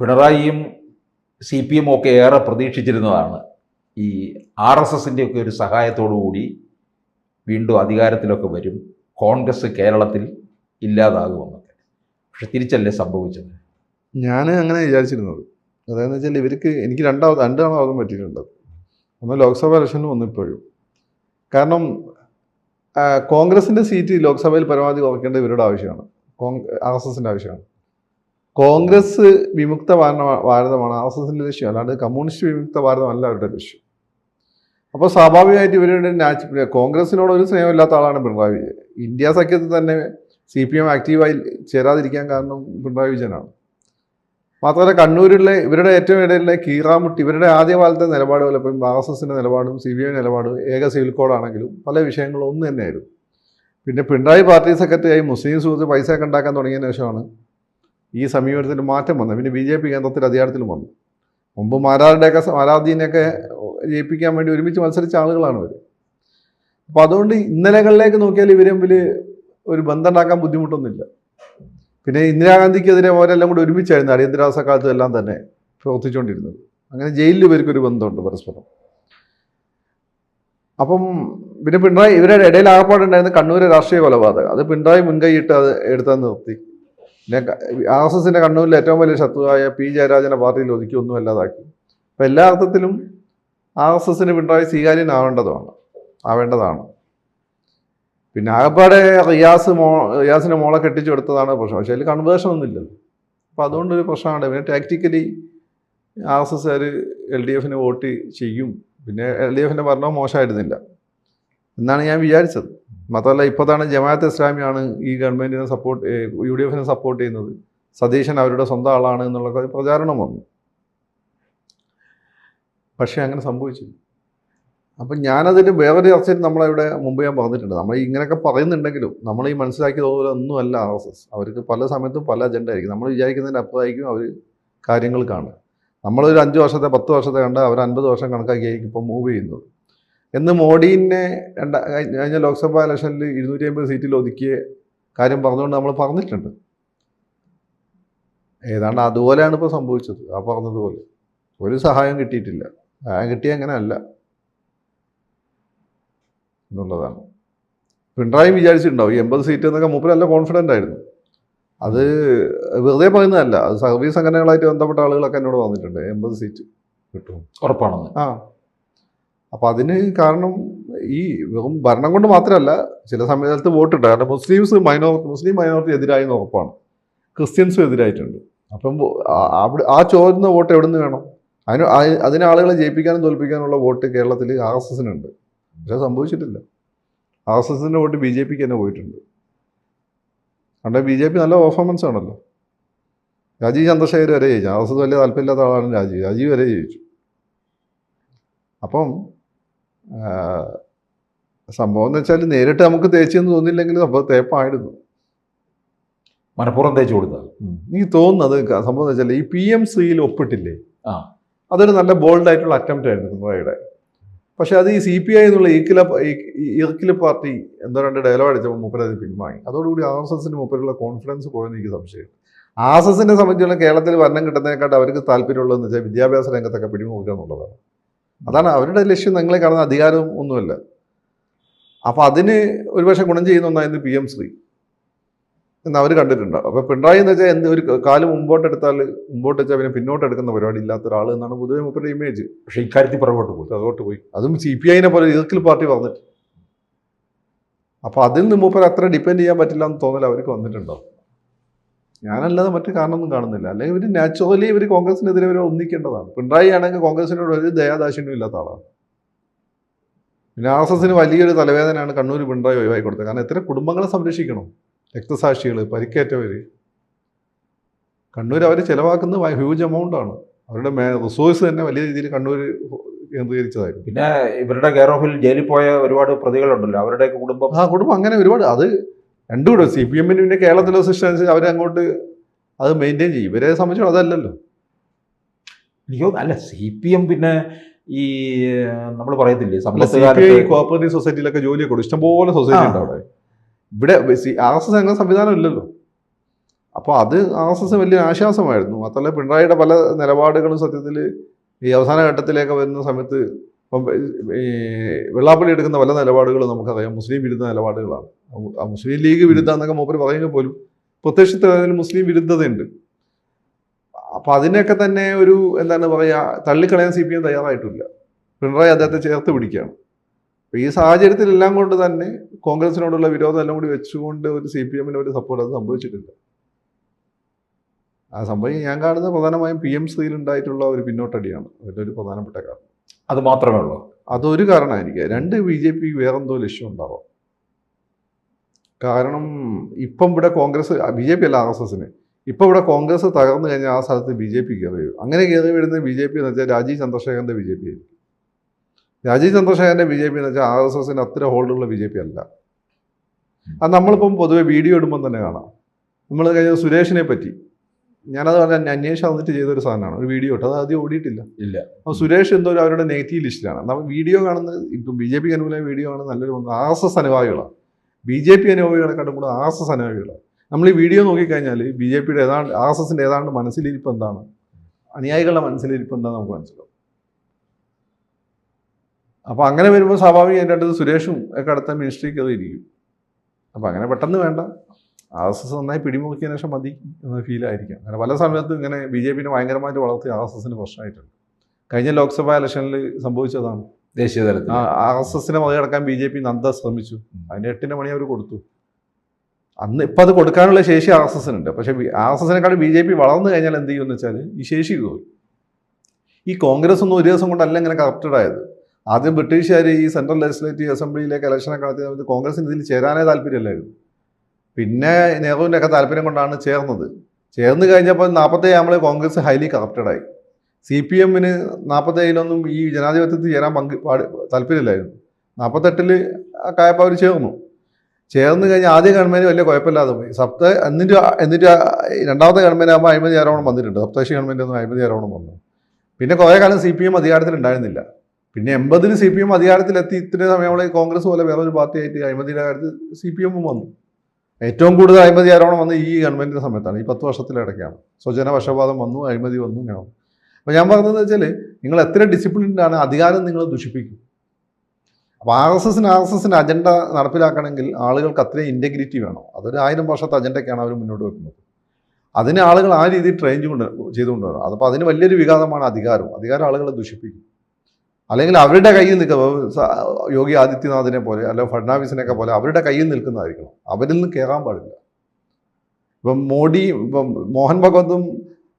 പിണറായിയും CPM ഒക്കെ ഏറെ പ്രതീക്ഷിച്ചിരുന്നതാണ് ഈ RSSൻ്റെ ഒക്കെ ഒരു സഹായത്തോടു കൂടി വീണ്ടും അധികാരത്തിലൊക്കെ വരും, കോൺഗ്രസ് കേരളത്തിൽ ഇല്ലാതാകുമെന്നൊക്കെ. പക്ഷെ തിരിച്ചല്ലേ സംഭവിച്ചത്? ഞാൻ അങ്ങനെ വിചാരിച്ചിരുന്നത്. അതായത് വെച്ചാൽ ഇവർക്ക് എനിക്ക് രണ്ട് തവണ പറ്റിയിട്ടുണ്ട്. ഒന്ന് ലോക്സഭ ഇലക്ഷനിലും ഒന്ന് ഇപ്പോഴും. കാരണം കോൺഗ്രസിൻ്റെ സീറ്റ് ലോക്സഭയിൽ പരമാവധി കുറയ്ക്കേണ്ടത് ഇവരുടെ ആവശ്യമാണ്, RSSൻ്റെ ആവശ്യമാണ്. കോൺഗ്രസ് വിമുക്ത ഭാരതമാണ് RSSൻ്റെ ലക്ഷ്യം, അല്ലാണ്ട് കമ്മ്യൂണിസ്റ്റ് വിമുക്ത ഭാരതമല്ല അവരുടെ ലക്ഷ്യം. അപ്പോൾ സ്വാഭാവികമായിട്ട് ഇവരുടെ കോൺഗ്രസിനോട് ഒരു സ്നേഹമില്ലാത്ത ആളാണ് പിണറായി വിജയൻ. ഇന്ത്യ സഖ്യത്തിൽ തന്നെ CPM ആക്റ്റീവായി ചേരാതിരിക്കാൻ കാരണം പിണറായി വിജയനാണ്. മാത്രമല്ല കണ്ണൂരിലെ ഇവരുടെ ഏറ്റവും ഇടയിലെ കീറാമുട്ടി, ഇവരുടെ ആദ്യകാലത്തെ നിലപാട് പോലെ ഇപ്പം RSSൻ്റെ നിലപാടും CPM നിലപാടും ഏക സിവിൽ കോഡാണെങ്കിലും പല വിഷയങ്ങളും ഒന്ന് തന്നെയായിരുന്നു. പിന്നെ പിണറായി പാർട്ടി സെക്രട്ടറിയായി മുസ്ലിം സുഹൃത്ത് പൈസ ഒക്കെ ഉണ്ടാക്കാൻ തുടങ്ങിയതിന് ശേഷമാണ് ഈ സമീപനത്തിൽ മാറ്റം വന്നത്. പിന്നെ BJP കേന്ദ്രത്തിൽ അധികാരത്തിലും വന്നു. മുമ്പ് മാരാർജീനെയൊക്കെ ജയിപ്പിക്കാൻ വേണ്ടി ഒരുമിച്ച് മത്സരിച്ച ആളുകളാണ് അവർ. അപ്പോൾ അതുകൊണ്ട് ഇന്നലകളിലേക്ക് നോക്കിയാൽ ഇവർ തമ്മിൽ ഒരു ബന്ധം ഉണ്ടാക്കാൻ ബുദ്ധിമുട്ടൊന്നുമില്ല. പിന്നെ ഇന്ദിരാഗാന്ധിക്കെതിരെ അവരെല്ലാം കൂടി ഒരുമിച്ചായിരുന്നു അടിയന്തരാവസ്ഥ കാലത്തും എല്ലാം തന്നെ പ്രവർത്തിച്ചുകൊണ്ടിരുന്നത്. അങ്ങനെ ജയിലിൽ ഇവർക്കൊരു ബന്ധമുണ്ട് പരസ്പരം. അപ്പം പിന്നെ പിണറായി ഇവരുടെ ഇടയിൽ ആകപ്പാടുണ്ടായിരുന്ന കണ്ണൂരെ രാഷ്ട്രീയ കൊലപാതകം, അത് പിണറായി മുൻകൈയിട്ട് അത് എടുത്താൽ നിർത്തി. പിന്നെ RSSൻ്റെ കണ്ണൂരിലെ ഏറ്റവും വലിയ ശത്രുവായ P ജയരാജനെ പാർട്ടിയിൽ ഒതുക്കി ഒന്നും അല്ലാതാക്കി. അപ്പം എല്ലാ അർത്ഥത്തിലും RSSന് പിണറായി ആവേണ്ടതാണ്. പിന്നെ ആകപ്പാടെ റിയാസിനെ മോളെ കെട്ടിച്ചു കൊടുത്തതാണ് പ്രശ്നം. പക്ഷേ അതിൽ കൺവേർഷൻ ഒന്നുമില്ലല്ലോ. അപ്പോൾ അതുകൊണ്ടൊരു പ്രശ്നമാണ്. പിന്നെ ടാക്ടിക്കലി RSSകാർ LDFന് വോട്ട് ചെയ്യും. പിന്നെ LDFൻ്റെ ഭരണം മോശമായിരുന്നില്ല എന്നാണ് ഞാൻ വിചാരിച്ചത്. മാത്രമല്ല ഇപ്പോഴാണ് ജമാഅത്തെ ഇസ്ലാമിയാണ് ഈ ഗവൺമെൻറ്റിനെ UDFനെ സപ്പോർട്ട് ചെയ്യുന്നത്, സതീശൻ അവരുടെ സ്വന്തം ആളാണ് എന്നുള്ള പ്രചാരണം വന്നു. പക്ഷേ അങ്ങനെ സംഭവിച്ചില്ല. അപ്പം ഞാനതിന് വേറൊരു ചർച്ചയിൽ നമ്മളവിടെ മുമ്പ് ഞാൻ പറഞ്ഞിട്ടുണ്ട്. നമ്മൾ ഇങ്ങനെയൊക്കെ പറയുന്നുണ്ടെങ്കിലും നമ്മൾ ഈ മനസ്സിലാക്കിയതുപോലെ ഒന്നുമല്ല RSS. അവർക്ക് പല സമയത്തും പല അജണ്ട ആയിരിക്കും. നമ്മൾ വിചാരിക്കുന്നതിൻ്റെ അപ്പുറമായിരിക്കും അവർ കാര്യങ്ങൾ കാണുക. നമ്മളൊരു 5 വർഷത്തെ 10 വർഷത്തെ കണ്ട് അവർ 50 വർഷം കണക്കാക്കിയായിരിക്കും ഇപ്പോൾ മൂവ് ചെയ്യുന്നത്. എന്ന് മോഡീനെ കഴിഞ്ഞ ലോക്സഭാ ഇലക്ഷനിൽ 250 സീറ്റിൽ ഒതുക്കിയ കാര്യം പറഞ്ഞുകൊണ്ട് നമ്മൾ പറഞ്ഞിട്ടുണ്ട്. ഏതാണ്ട് അതുപോലെയാണ് ഇപ്പോൾ സംഭവിച്ചത്. ആ പറഞ്ഞതുപോലെ ഒരു സഹായം കിട്ടിയിട്ടില്ല. സഹായം കിട്ടിയ അങ്ങനെ അല്ല എന്നുള്ളതാണ്. പിണറായി വിചാരിച്ചിട്ടുണ്ടാവും ഈ 80 സീറ്റ് എന്നൊക്കെ. മൂപ്പര് നല്ല കോൺഫിഡൻ്റ് ആയിരുന്നു. അത് വെറുതെ പറയുന്നതല്ല, അത് സർവീസ് സംഘടനകളായിട്ട് ബന്ധപ്പെട്ട ആളുകളൊക്കെ എന്നോട് വന്നിട്ടുണ്ട് 80 സീറ്റ് കിട്ടും ഉറപ്പാണെന്ന്. അപ്പോൾ അതിന് കാരണം ഈ വെറും ഭരണം കൊണ്ട് മാത്രമല്ല, ചില സമയത്ത് വോട്ടുണ്ട്. കാരണം മുസ്ലിം മൈനോറിറ്റി എതിരായെന്ന് ഉറപ്പാണ്, ക്രിസ്ത്യൻസും എതിരായിട്ടുണ്ട്. അപ്പം അവിടെ ആ ചോദിക്കുന്ന വോട്ട് എവിടെ നിന്ന് വേണം? അതിന് ആളുകളെ ജയിപ്പിക്കാനും തോൽപ്പിക്കാനുള്ള വോട്ട് കേരളത്തിൽ RSSനുണ്ട്. പക്ഷെ സംഭവിച്ചിട്ടില്ല. RSSൻ്റെ വോട്ട് BJPക്ക് തന്നെ പോയിട്ടുണ്ട്. അതുകൊണ്ട് BJP നല്ല പെർഫോമൻസ് ആണല്ലോ. രാജീവ് ചന്ദ്രശേഖർ വരെ ജയിച്ചു. RSS വലിയ താല്പര്യമില്ലാത്ത ആളാണ് രാജീവ് വരെ ജയിച്ചു. അപ്പം സംഭവം എന്ന് വെച്ചാൽ നേരിട്ട് നമുക്ക് തേച്ചെന്ന് തോന്നിയില്ലെങ്കിൽ സംഭവം തേപ്പായിരുന്നു, മനഃപൂർവ്വം തേച്ച് കൊടുത്തത്. എനിക്ക് തോന്നുന്നത് സംഭവം എന്ന് വെച്ചാൽ ഈ PM ശ്രീയിൽ ഒപ്പിട്ടില്ലേ, അതൊരു നല്ല ബോൾഡായിട്ടുള്ള അറ്റംപ്റ്റ് ആയിരുന്നു പിണറായിയുടെ. പക്ഷെ അത് ഈ CPI എന്നുള്ള ഈർക്കില പാർട്ടി എന്തോ 2 ഡയലോഗ് അടിച്ചപ്പോൾ മൂപ്പരത് പിൻവാങ്ങി. അതോടുകൂടി RSSന് മൂപ്പരുള്ള കോൺഫിഡൻസ് പോയെന്ന് എനിക്ക് സംശയം. RSSനെ സംബന്ധിച്ചുള്ള കേരളത്തിൽ ഭരണം കിട്ടുന്നതിനെക്കാട്ട് അവർക്ക് താല്പര്യമുള്ളതെന്ന് വെച്ചാൽ വിദ്യാഭ്യാസ രംഗത്തൊക്കെ പിടിമുറുക്കുക എന്നുള്ളതാണ്. അതാണ് അവരുടെ ലക്ഷ്യം. നിങ്ങളെ കാണുന്ന അധികാരം ഒന്നുമല്ല. അപ്പോൾ അതിന് ഒരുപക്ഷെ ഗുണം ചെയ്യുന്ന ഒന്നായിരുന്നു PM ശ്രീ എന്ന് അവർ കണ്ടിട്ടുണ്ടാവും. അപ്പോൾ പിണറായി എന്ന് വെച്ചാൽ ഒരു കാല് മുമ്പോട്ട് വെച്ചാൽ പിന്നെ പിന്നോട്ട് എടുക്കുന്ന പരിപാടി ഇല്ലാത്ത ഒരാൾ എന്നാണ് പൊതുവെ മൂപ്പരുടെ ഇമേജ്. പക്ഷേ ഇക്കാര്യത്തിൽ പുറകോട്ട് പോയി. അതും CPIനെ പോലെ ഈർക്കിൽ പാർട്ടി പറഞ്ഞിട്ട്. അപ്പോൾ അതിൽ നിന്ന് മൂപ്പർ അത്ര ഡിപ്പെൻഡ് ചെയ്യാൻ പറ്റില്ല എന്ന് തോന്നൽ അവർക്ക് വന്നിട്ടുണ്ടാവും. ഞാനല്ലാതെ മറ്റു കാരണമൊന്നും കാണുന്നില്ല. അല്ലെങ്കിൽ ഇവർ നാച്ചുറലി ഇവർ കോൺഗ്രസിനെതിരെ ഇവർ ഒന്നിക്കേണ്ടതാണ്. പിണറായി ആണെങ്കിൽ കോൺഗ്രസിനോട് ഒരു ദയാദാക്ഷിണ്യം ഇല്ലാത്ത ആളാണ്. പിന്നെ RSSന് വലിയൊരു തലവേദനയാണ് കണ്ണൂർ പിണറായി ഒഴിവാക്കി കൊടുത്തത്. കാരണം എത്ര കുടുംബങ്ങളെ സംരക്ഷിക്കണം, രക്തസാക്ഷികൾ, പരിക്കേറ്റവർ. കണ്ണൂർ അവർ ചിലവാക്കുന്നത് ഹ്യൂജ് എമൗണ്ടാണ്. അവരുടെ റിസോഴ്സ് തന്നെ വലിയ രീതിയിൽ കണ്ണൂർ കേന്ദ്രീകരിച്ചതായിരുന്നു. പിന്നെ ഇവരുടെ കെയർ ഓഫിൽ ജയിലിൽ പോയ ഒരുപാട് പ്രതികളുണ്ടല്ലോ, അവരുടെ കുടുംബം അങ്ങനെ ഒരുപാട്. അത് രണ്ടും കൂടെ CPMന് പിന്നെ കേരളത്തിലെ സിസ്റ്റം അനുസരിച്ച് അവരങ്ങോട്ട് അത് മെയിൻറ്റെയിൻ ചെയ്യും. ഇവരെ സംബന്ധിച്ചോ അതല്ലല്ലോ. എനിക്ക് അല്ല CPM പിന്നെ ഈ നമ്മൾ പറയത്തില്ലേ CPI കോഓപ്പറേറ്റീവ് സൊസൈറ്റിയിലൊക്കെ ജോലിയൊക്കെ കൊടുക്കും. ഇഷ്ടംപോലെ സൊസൈറ്റി ഉണ്ട് അവിടെ. ഇവിടെ RSS അങ്ങനെ സംവിധാനം ഇല്ലല്ലോ. അപ്പോൾ അത് RSS വലിയ ആശ്വാസമായിരുന്നു. മാത്രമല്ല പിണറായിയുടെ പല നിലപാടുകളും സത്യത്തിൽ ഈ അവസാന ഘട്ടത്തിലേക്ക് വരുന്ന സമയത്ത് ഇപ്പം ഈ വെള്ളാപ്പള്ളി എടുക്കുന്ന പല നിലപാടുകളും നമുക്കറിയാം മുസ്ലിം വിരുദ്ധ നിലപാടുകളാണ്. മുസ്ലിം ലീഗ് വിരുദ്ധ എന്നൊക്കെ മൂപ്പര് പറയുമ്പോൾ പോലും പ്രത്യക്ഷത്തിൽ അതിൽ മുസ്ലിം വിരുദ്ധതയുണ്ട്. അപ്പം അതിനൊക്കെ തന്നെ ഒരു എന്താണ് പറയുക തള്ളിക്കളയാൻ CPM തയ്യാറായിട്ടില്ല. പിണറായി അദ്ദേഹത്തെ ചേർത്ത് പിടിക്കുകയാണ്. അപ്പോൾ ഈ സാഹചര്യത്തിലെല്ലാം കൊണ്ട് തന്നെ കോൺഗ്രസിനോടുള്ള വിരോധം എല്ലാം കൂടി വെച്ചുകൊണ്ട് ഒരു CPM-ന് ഒരു സപ്പോർട്ട് അത് സംഭവിച്ചിട്ടില്ല. ആ സംഭവം ഞാൻ കാണുന്നത് പ്രധാനമായും PM ശ്രീയിലുണ്ടായിട്ടുള്ള ഒരു പിന്നോട്ടടിയാണ് അതിൻ്റെ ഒരു പ്രധാനപ്പെട്ട കാരണം. അത് മാത്രമേ ഉള്ളൂ. അതൊരു കാരണമായിരിക്കുക. രണ്ട് BJP വേറെന്തോ ലക്ഷ്യം ഉണ്ടാവാം. കാരണം ഇപ്പം ഇവിടെ കോൺഗ്രസ് BJP അല്ല RSSന് ഇപ്പം ഇവിടെ കോൺഗ്രസ് തകർന്നു കഴിഞ്ഞാൽ ആ സ്ഥലത്ത് BJP കയറി വരും. അങ്ങനെ കയറി വരുന്ന BJP എന്ന് വെച്ചാൽ രാജീവ് ചന്ദ്രശേഖരൻ്റെ BJP ആയിരിക്കും. രാജീവ് ചന്ദ്രശേഖരൻ്റെ BJP എന്ന് വെച്ചാൽ RSSന് അത്ര ഹോൾഡുള്ള BJP അല്ല. അത് നമ്മളിപ്പം പൊതുവെ വീഡിയോ ഇടുമ്പം തന്നെ കാണാം. നമ്മൾ കഴിഞ്ഞ സുരേഷിനെ പറ്റി ഞാനത് പറഞ്ഞാൽ അന്വേഷണം വന്നിട്ട് ചെയ്തൊരു സാധനമാണ്, ഒരു വീഡിയോ ഇട്ട് അത് ആദ്യം ഓടിയിട്ടില്ല. അപ്പോൾ സുരേഷ് എന്തോ അവരുടെ നെഗറ്റീവ് ലിസ്റ്റിലാണ്. നമ്മൾ വീഡിയോ കാണുന്നത് ഇപ്പം BJPക്ക് അനുകൂലമായ വീഡിയോ ആണ് നല്ലൊരു RSS അനുഭാവികളാണ്. BJP അനുഭാവികളെക്കാട്ടും കൂടെ RSS അനുഭാവികളാണ്. നമ്മൾ ഈ വീഡിയോ നോക്കിക്കഴിഞ്ഞാൽ BJPയുടെ ഏതാണ്ട് RSSൻ്റെ ഏതാണ്ട് മനസ്സിലിരിപ്പ് എന്താണ്, അനുയായികളുടെ മനസ്സിലിരിപ്പ് എന്താണെന്ന് നമുക്ക് മനസ്സിലാവും. അപ്പോൾ അങ്ങനെ വരുമ്പോൾ സ്വാഭാവികമായിട്ട് അടുത്ത് സുരേഷും ഒക്കെ അടുത്ത മിനിസ്ട്രിക്ക് അത് ഇരിക്കും. അപ്പോൾ അങ്ങനെ പെട്ടെന്ന് വേണ്ട, RSS നന്നായി പിടിമുറുക്കിയതിനു ശേഷം മതി എന്ന ഫീലായിരിക്കാം. അങ്ങനെ പല സമയത്തും ഇങ്ങനെ BJPനെ ഭയങ്കരമായിട്ട് വളർത്തി RSSന് പ്രശ്നമായിട്ടുണ്ട്. കഴിഞ്ഞ ലോക്സഭാ ഇലക്ഷനിൽ സംഭവിച്ചതാണ്. ദേശീയ തലത്തിൽ RSSനെ മറികടക്കാൻ BJP നന്ദ ശ്രമിച്ചു. അതിന് 8 മണി അവർ കൊടുത്തു. അന്ന് ഇപ്പം അത് കൊടുക്കാനുള്ള ശേഷി RSSനുണ്ട്. പക്ഷേ RSSനെക്കാളും BJP വളർന്നു കഴിഞ്ഞാൽ എന്ത് ചെയ്യുമെന്ന് വെച്ചാൽ ഈ ശേഷി പോയി. ഈ കോൺഗ്രസ് ഒന്നും ഒരു ദിവസം കൊണ്ടല്ല ഇങ്ങനെ കറപ്റ്റഡ് ആയത്. ആദ്യം ബ്രിട്ടീഷുകാർ ഈ സെൻട്രൽ ലെജിസ്ലേറ്റീവ് അസംബ്ലിയിലേക്ക് ഇലക്ഷനൊക്കെ നടത്തിയ സമയത്ത് കോൺഗ്രസിന് ഇതിൽ ചേരാനേ താല്പര്യമില്ലായിരുന്നു. പിന്നെ നെഹ്റുവിൻ്റെ ഒക്കെ താല്പര്യം കൊണ്ടാണ് ചേർന്നത്. ചേർന്ന് കഴിഞ്ഞപ്പോൾ 47 ആകുമ്പോൾ കോൺഗ്രസ് ഹൈലി കറപ്റ്റഡായി. CPM-ന് 47 ഈ ജനാധിപത്യത്തിൽ ചേരാൻ താല്പര്യമില്ലായിരുന്നു. 48 ഒക്കെ ആയപ്പോൾ അവർ ചേർന്ന് കഴിഞ്ഞാൽ ആദ്യ ഗവൺമെൻറ് വലിയ കുഴപ്പമില്ലാതെ പോയി. എന്നിട്ട് രണ്ടാമത്തെ ഗവൺമെൻറ് ആകുമ്പോൾ 50 ആരോണം വന്നിട്ടുണ്ട്. സപ്തകക്ഷി ഗവൺമെൻറ് ഒന്നും 50 ആരോണം വന്നു. പിന്നെ കുറേ കാലം CPM അധികാരത്തിലുണ്ടായിരുന്നില്ല. പിന്നെ 80-ൽ CPM അധികാരത്തിലെത്തി. ഇത്രയും സമയമുള്ള കോൺഗ്രസ് പോലെ വേറൊരു പാർട്ടിയായിട്ട് 50-യുടെ കാര്യത്തിൽ CPM-ഉം വന്നു. ഏറ്റവും കൂടുതൽ 50 ആരോണം വന്ന് ഈ ഗവൺമെൻറ്റിൻ്റെ സമയത്താണ്, ഈ 10 വർഷത്തിലിടയ്ക്കാണ്. സ്വജന പക്ഷപാതം വന്നു, അഴിമതി വന്നു, ഇങ്ങനെ. അപ്പോൾ ഞാൻ പറഞ്ഞതെന്ന് വെച്ചാൽ നിങ്ങൾ എത്ര ഡിസിപ്ലിൻഡാണ്, അധികാരം നിങ്ങൾ ദുഷിപ്പിക്കും. അപ്പോൾ RSSന് അജണ്ട നടപ്പിലാക്കണമെങ്കിൽ ആളുകൾക്ക് അത്രയും ഇൻറ്റഗ്രിറ്റി വേണം. അതൊരു 1000 വർഷത്തെ അജണ്ടയ്ക്കാണ് അവർ മുന്നോട്ട് വെക്കുന്നത്. അതിന് ആളുകൾ ആ രീതിയിൽ ട്രെയിൻ ചെയ്തുകൊണ്ട് വരണം. അതപ്പോൾ അതിന് വലിയൊരു വികാസമാണ് അധികാരം ആളുകളെ ദുഷിപ്പിക്കും. അല്ലെങ്കിൽ അവരുടെ കയ്യിൽ നിൽക്കുക, യോഗി ആദിത്യനാഥിനെ പോലെ അല്ലെങ്കിൽ ഫഡ്നാവിസിനെയൊക്കെ പോലെ അവരുടെ കയ്യിൽ നിൽക്കുന്നതായിരിക്കണം. അവരിൽ നിന്ന് കയറാൻ പാടില്ല. ഇപ്പം മോഹൻ ഭഗവത്തും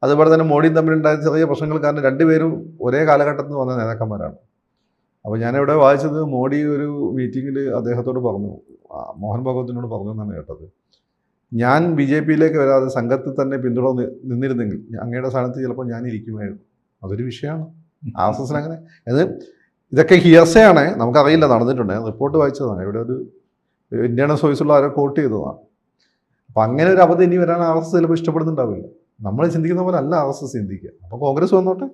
അതുപോലെ തന്നെ മോഡിയും തമ്മിലുണ്ടായ ചെറിയ പ്രശ്നങ്ങൾ കാരണം രണ്ടുപേരും ഒരേ കാലഘട്ടത്തിൽ നിന്ന് വന്ന നേതാക്കന്മാരാണ്. അപ്പോൾ ഞാനിവിടെ വായിച്ചത് മോഡി ഒരു മീറ്റിങ്ങിൽ അദ്ദേഹത്തോട് പറഞ്ഞു, മോഹൻ ഭഗവത്തിനോട് പറഞ്ഞു എന്നാണ് കേട്ടത്, ഞാൻ BJPയിലേക്ക് വരാതെ സംഘത്തിൽ തന്നെ പിന്തുടർന്ന് നിന്നിരുന്നെങ്കിൽ അങ്ങയുടെ സ്ഥാനത്ത് ചിലപ്പോൾ ഞാൻ ഇരിക്കുമായിരുന്നു. അതൊരു വിഷയമാണ്. RSSന് അങ്ങനെ ഇതൊക്കെ ഹിയർസയാണ്, നമുക്കറിയില്ല, നടന്നിട്ടുണ്ട്. റിപ്പോർട്ട് വായിച്ചതാണ്, ഇവിടെ ഒരു ഇന്ത്യൻ സോഴ്സുള്ള ആരോ കോട്ട് ചെയ്തതാണ്. അപ്പം അങ്ങനെ ഒരു അവധി ഇനി വരാൻ RSS ചിലപ്പോൾ ഇഷ്ടപ്പെടുന്നുണ്ടാവില്ല. നമ്മൾ ചിന്തിക്കുന്ന പോലെ അല്ല RSS ചിന്തിക്കുക. അപ്പോൾ കോൺഗ്രസ് വന്നോട്ടെ,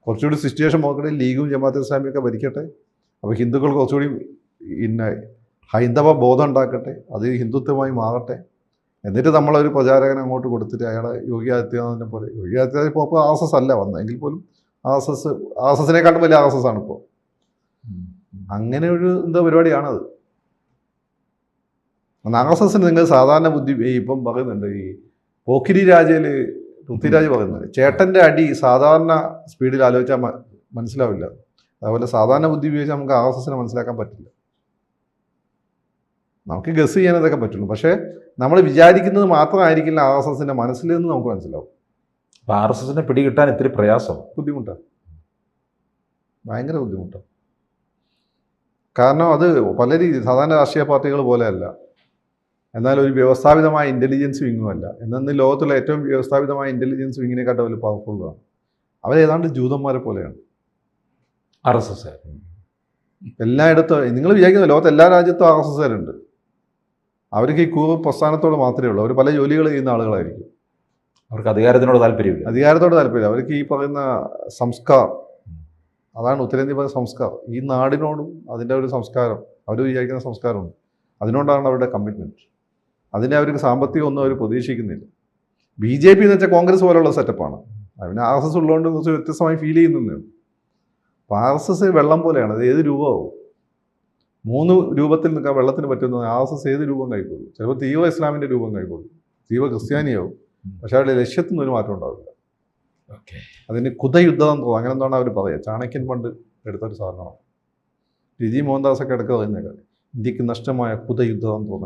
കുറച്ചുകൂടി സിറ്റുവേഷൻ നോക്കട്ടെ, ലീഗും ജമാഅത്തെ ഇസ്ലാമിയൊക്കെ ഭരിക്കട്ടെ. അപ്പോൾ ഹിന്ദുക്കൾ കുറച്ചുകൂടി ഹൈന്ദവ ബോധം ഉണ്ടാക്കട്ടെ, അത് ഹിന്ദുത്വമായി മാറട്ടെ. എന്നിട്ട് നമ്മളൊരു പ്രചാരകനെ അങ്ങോട്ട് കൊടുത്തിട്ട് അയാളെ യോഗി ആദിത്യനാഥിനെ പോലെ, യോഗി ആദിത്യനാഥ് ഇപ്പോൾ RSS അല്ല വന്നതെങ്കിൽ പോലും RSSനെക്കാട്ടും വലിയ RSS ആണ് ഇപ്പോൾ. അങ്ങനെ ഒരു പരിപാടിയാണത്. RSSന് നിങ്ങൾ സാധാരണ ബുദ്ധി ഇപ്പം പറയുന്നുണ്ട്, ഈ പോക്കിരി രാജയിൽ പൃഥ്വിരാജ് പറയുന്നത് ചേട്ടൻ്റെ അടി സാധാരണ സ്പീഡിൽ ആലോചിച്ചാൽ മനസ്സിലാവില്ല. അതുപോലെ സാധാരണ ബുദ്ധി ഉപയോഗിച്ചാൽ നമുക്ക് RSSനെ മനസ്സിലാക്കാൻ പറ്റില്ല. നമുക്ക് ഗസ് ചെയ്യാനതൊക്കെ പറ്റുള്ളൂ. പക്ഷേ നമ്മൾ വിചാരിക്കുന്നത് മാത്രമായിരിക്കില്ല RSSൻ്റെ മനസ്സിൽ നിന്ന് നമുക്ക് മനസ്സിലാവും. അപ്പോൾ RSSനെ പിടികിട്ടാൻ ഇത്തിരി ബുദ്ധിമുട്ടാണ്, ഭയങ്കര ബുദ്ധിമുട്ടാണ്. കാരണം അത് പല രീതി സാധാരണ രാഷ്ട്രീയ പാർട്ടികൾ പോലെയല്ല. എന്നാൽ ഒരു വ്യവസ്ഥാപിതമായ ഇൻ്റലിജൻസ് വിങ്ങും അല്ല. എന്നാൽ ലോകത്തുള്ള ഏറ്റവും വ്യവസ്ഥാപിതമായ ഇൻ്റലിജൻസ് വിങ്ങിനെക്കാട്ടും അവർ പവർഫുള്ളാണ്. അവരേതാണ്ട് ജൂതന്മാരെ പോലെയാണ് RSS. എല്ലായിടത്തും നിങ്ങൾ വിചാരിക്കുന്ന ലോകത്ത് എല്ലാ രാജ്യത്തും RSSകാരുണ്ട്. അവർക്ക് ഈ കൂറ് പ്രസ്ഥാനത്തോട് മാത്രമേ ഉള്ളൂ. അവർ പല ജോലികൾ ചെയ്യുന്ന ആളുകളായിരിക്കും. അവർക്ക് അധികാരത്തോട് താല്പര്യമില്ല. അവർക്ക് ഈ പറയുന്ന സംസ്കാരം, അതാണ് ഉത്തരേന്ത്യ പറയുന്ന സംസ്കാരം. ഈ നാടിനോടും അതിൻ്റെ ഒരു സംസ്കാരം, അവർ വിചാരിക്കുന്ന സംസ്കാരമുണ്ട്. അതിനോടാണ് അവരുടെ കമ്മിറ്റ്മെൻറ്റ്. അതിനെ അവർക്ക് സാമ്പത്തികം ഒന്നും അവർ പ്രതീക്ഷിക്കുന്നില്ല. BJP എന്ന് വെച്ചാൽ കോൺഗ്രസ് പോലുള്ള സെറ്റപ്പാണ്. അതിന് RSS ഉള്ളതുകൊണ്ട് കുറച്ച് വ്യത്യസ്തമായി ഫീൽ ചെയ്യുന്നേ. അപ്പോൾ RSS വെള്ളം പോലെയാണ്, അത് ഏത് രൂപമാവും. 3 രൂപത്തിൽ നിൽക്കാൻ വെള്ളത്തിന് പറ്റുന്ന RSS ഏത് രൂപം കൈക്കൊള്ളും. ചിലപ്പോൾ തീവ്ര ഇസ്ലാമിൻ്റെ രൂപം കൈക്കൊള്ളും, തീവ്ര ക്രിസ്ത്യാനിയാവും. പക്ഷേ അവരുടെ ലക്ഷ്യത്തിനൊന്നും ഒരു മാറ്റം ഉണ്ടാവില്ല. അതിന് കുതയുദ്ധതന്ത്രം അങ്ങനെ എന്താണ് അവർ പറയുക. ചാണക്യൻ പണ്ട് എടുത്തൊരു സാധനമാണ്. രിജി മോഹൻദാസൊക്കെ ഇടയ്ക്ക് പറയുന്നേക്കാം ഇന്ത്യക്ക് നഷ്ടമായ കുതയുദ്ധതന്ത്രം.